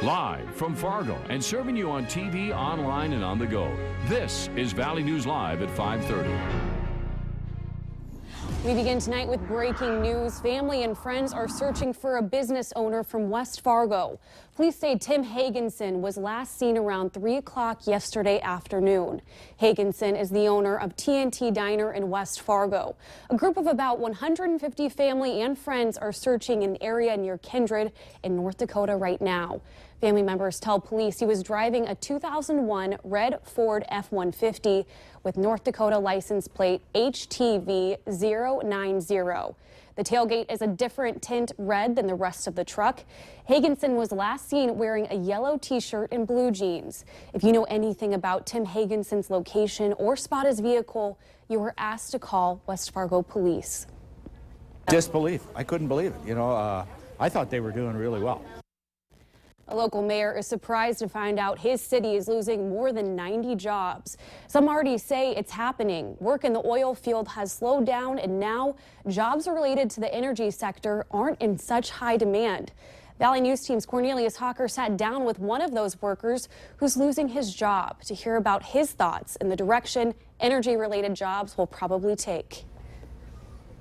Live from Fargo and serving you on TV, online, and on the go. This is Valley News Live at 5:30. We begin tonight with breaking news. Family and friends are searching for a business owner from West Fargo. Police say Tim Hagenson was last seen around 3 o'clock yesterday afternoon. Hagenson is the owner of TNT Diner in West Fargo. A group of about 150 family and friends are searching an area near Kindred in North Dakota right now. Family members tell police he was driving a 2001 red Ford F-150 with North Dakota license plate HTV090. The tailgate is a different tint red than the rest of the truck. Hagenson was last seen wearing a yellow t-shirt and blue jeans. If you know anything about Tim Hagenson's location or spot his vehicle, you were asked to call West Fargo police. Disbelief. I couldn't believe it. You know, I thought they were doing really well. A local mayor is surprised to find out his city is losing more than 90 jobs. Some already say it's happening. Work in the oil field has slowed down, and now jobs related to the energy sector aren't in such high demand. Valley News Team's Cornelius Hawker sat down with one of those workers who's losing his job to hear about his thoughts and the direction energy-related jobs will probably take.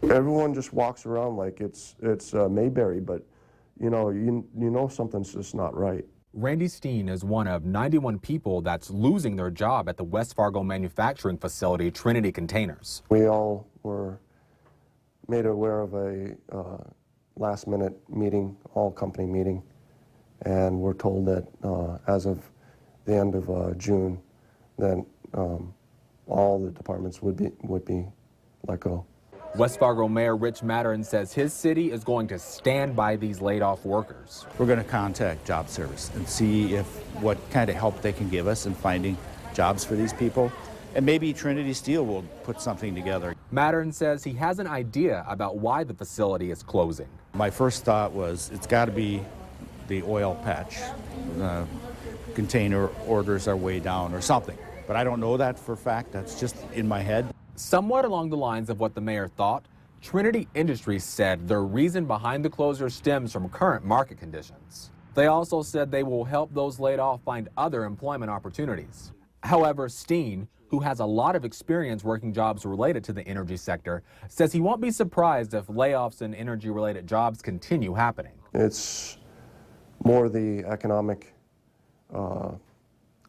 Everyone just walks around like it's Mayberry, but you know something's just not right. Randy Steen is one of 91 people that's losing their job at the West Fargo manufacturing facility, Trinity Containers. We all were made aware of a last-minute meeting, all-company meeting, and we're told that as of the end of June, that all the departments would be let go. West Fargo Mayor Rich Mattern says his city is going to stand by these laid-off workers. We're going to contact Job Service and see what kind of help they can give us in finding jobs for these people. And maybe Trinity Steel will put something together. Mattern says he has an idea about why the facility is closing. My first thought was it's got to be the oil patch. Container orders are way down or something. But I don't know that for a fact. That's just in my head. Somewhat along the lines of what the mayor thought, Trinity Industries said their reason behind the closure stems from current market conditions. They also said they will help those laid off find other employment opportunities. However, Steen, who has a lot of experience working jobs related to the energy sector, says he won't be surprised if layoffs in energy-related jobs continue happening. It's more the economic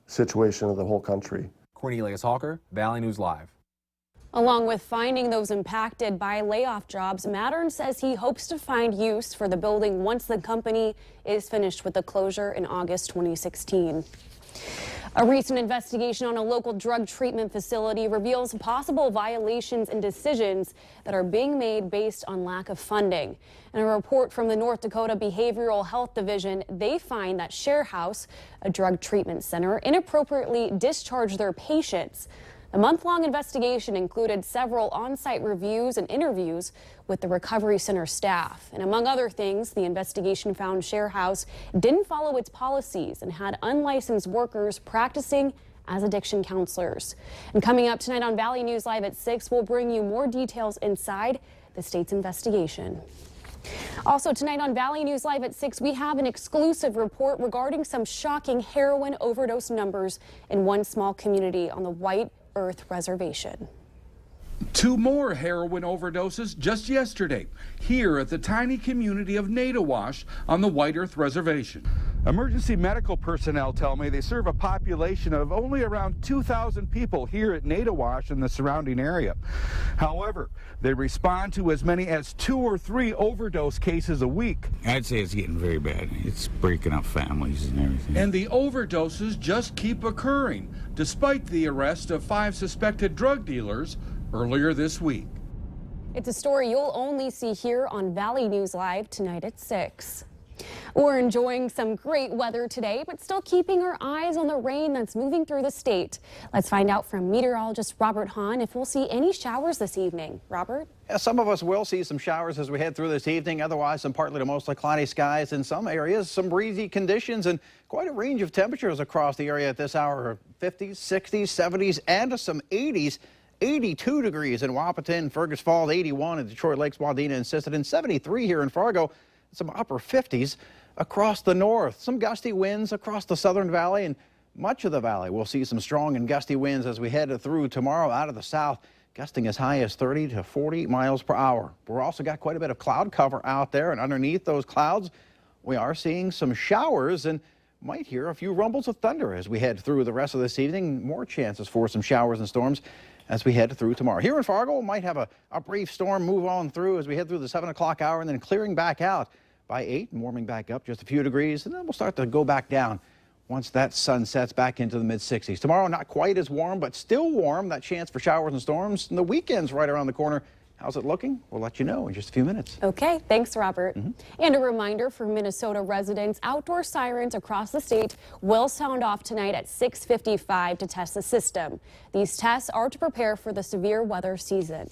situation of the whole country. Cornelius Hawker, Valley News Live. Along with finding those impacted by layoff jobs, Mattern says he hopes to find use for the building once the company is finished with the closure in August 2016. A recent investigation on a local drug treatment facility reveals possible violations and decisions that are being made based on lack of funding. In a report from the North Dakota Behavioral Health Division, they find that Share House, a drug treatment center, inappropriately discharged their patients. The month-long investigation included several on-site reviews and interviews with the recovery center staff. And among other things, the investigation found Share House didn't follow its policies and had unlicensed workers practicing as addiction counselors. And coming up tonight on Valley News Live at 6, we'll bring you more details inside the state's investigation. Also tonight on Valley News Live at 6, we have an exclusive report regarding some shocking heroin overdose numbers in one small community on the White Earth Reservation. 2 more heroin overdoses just yesterday here at the tiny community of Nadawash on the White Earth Reservation. Emergency medical personnel tell me they serve a population of only around 2,000 people here at Nadawash and the surrounding area. However, they respond to as many as 2 or 3 overdose cases a week. I'd say it's getting very bad. It's breaking up families and everything. And the overdoses just keep occurring, despite the arrest of 5 suspected drug dealers earlier this week. It's a story you'll only see here on Valley News Live tonight at 6. We're enjoying some great weather today, but still keeping our eyes on the rain that's moving through the state. Let's find out from meteorologist Robert Hahn if we'll see any showers this evening. Robert? Yeah, some of us will see some showers as we head through this evening. Otherwise, some partly to mostly cloudy skies in some areas, some breezy conditions, and quite a range of temperatures across the area at this hour. 50s, 60s, 70s, and some 80s. 82 degrees in Wahpeton, Fergus Falls, 81 in Detroit Lakes, Wadena and Sisseton, 73 here in Fargo, some upper 50s. across the north. Some gusty winds across the southern valley and much of the valley. We'll see some strong and gusty winds as we head through tomorrow out of the south, gusting as high as 30 to 40 miles per hour. We're also got quite a bit of cloud cover out there, and underneath those clouds, we are seeing some showers and might hear a few rumbles of thunder as we head through the rest of this evening. More chances for some showers and storms as we head through tomorrow. Here in Fargo, we might have a brief storm move on through as we head through the 7 o'clock hour and then clearing back out by 8 and warming back up just a few degrees. And then we'll start to go back down once that sun sets back into the mid-60s. Tomorrow, not quite as warm, but still warm. That chance for showers and storms. And the weekend's right around the corner. How's it looking? We'll let you know in just a few minutes. Okay, thanks, Robert. And a reminder for Minnesota residents, outdoor sirens across the state will sound off tonight at 6:55 to test the system. These tests are to prepare for the severe weather season.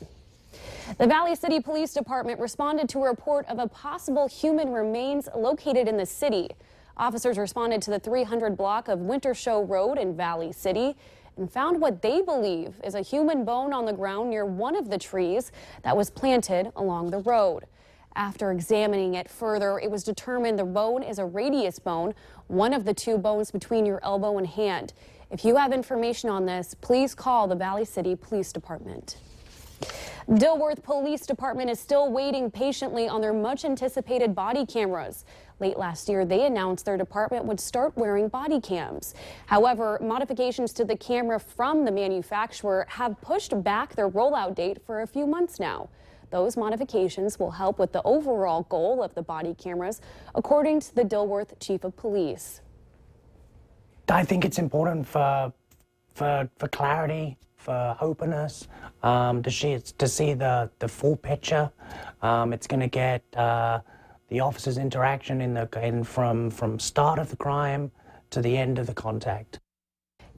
The Valley City Police Department responded to a report of a possible human remains located in the city. Officers responded to the 300 block of Winter Show Road in Valley City and found what they believe is a human bone on the ground near one of the trees that was planted along the road. After examining it further, it was determined the bone is a radius bone, one of the two bones between your elbow and hand. If you have information on this, please call the Valley City Police Department. Dilworth Police Department is still waiting patiently on their much-anticipated body cameras. Late last year, they announced their department would start wearing body cams. However, modifications to the camera from the manufacturer have pushed back their rollout date for a few months now. Those modifications will help with the overall goal of the body cameras, according to the Dilworth Chief of Police. I think it's important for clarity, for openness, to see the full picture. It's going to get the officer's interaction from start of the crime to the end of the contact.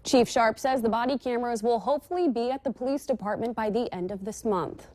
Chief Sharp says the body cameras will hopefully be at the police department by the end of this month.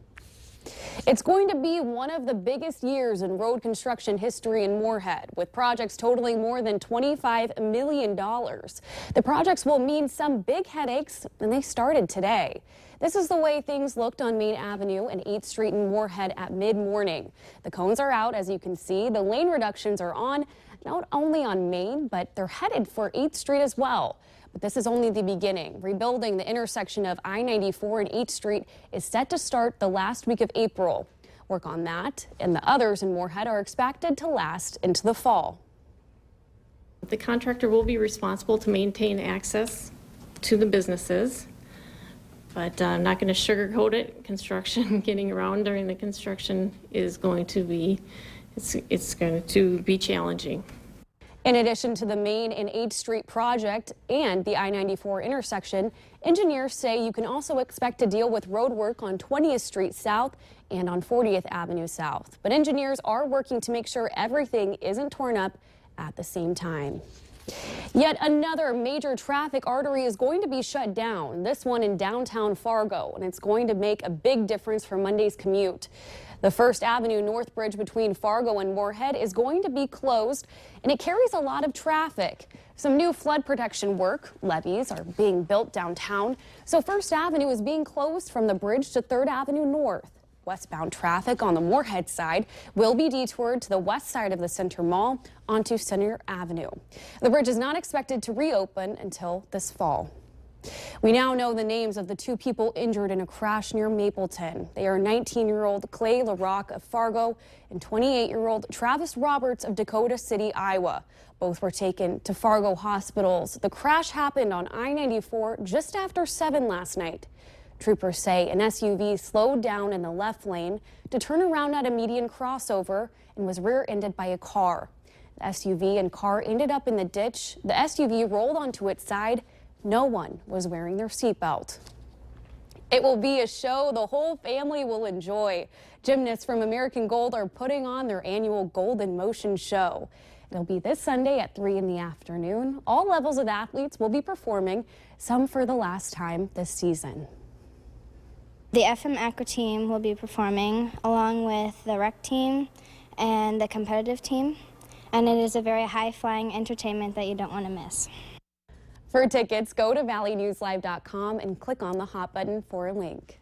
It's going to be one of the biggest years in road construction history in Moorhead, with projects totaling more than $25 million. The projects will mean some big headaches, and they started today. This is the way things looked on Main Avenue and 8th Street in Moorhead at mid-morning. The cones are out, as you can see. The lane reductions are on, not only on Main, but they're headed for 8th Street as well. But this is only the beginning. Rebuilding the intersection of I-94 and 8th Street is set to start the last week of April. Work on that and the others in Moorhead are expected to last into the fall. The contractor will be responsible to maintain access to the businesses, but I'm not going to sugarcoat it. Construction, getting around during the construction is going to be, it's going to be challenging. In addition to the Main and 8th Street project and the I-94 intersection, engineers say you can also expect to deal with road work on 20th Street South and on 40th Avenue South. But engineers are working to make sure everything isn't torn up at the same time. Yet another major traffic artery is going to be shut down, this one in downtown Fargo, and it's going to make a big difference for Monday's commute. The First Avenue North Bridge between Fargo and Moorhead is going to be closed, and it carries a lot of traffic. Some new flood protection work, levees, are being built downtown, so First Avenue is being closed from the bridge to 3rd Avenue North. Westbound traffic on the Moorhead side will be detoured to the west side of the Center Mall onto Center Avenue. The bridge is not expected to reopen until this fall. We now know the names of the 2 people injured in a crash near Mapleton. They are 19-year-old Clay LaRock of Fargo and 28-year-old Travis Roberts of Dakota City, Iowa. Both were taken to Fargo hospitals. The crash happened on I-94 just after 7 last night. Troopers say an SUV slowed down in the left lane to turn around at a median crossover and was rear-ended by a car. The SUV and car ended up in the ditch. The SUV rolled onto its side. No one was wearing their seatbelt. It will be a show the whole family will enjoy. Gymnasts from American Gold are putting on their annual Gold in Motion show. It'll be this Sunday at 3 in the afternoon. All levels of athletes will be performing, some for the last time this season. The FM Aqua team will be performing along with the rec team and the competitive team, and it is a very high-flying entertainment that you don't want to miss. For tickets, go to valleynewslive.com and click on the hot button for a link.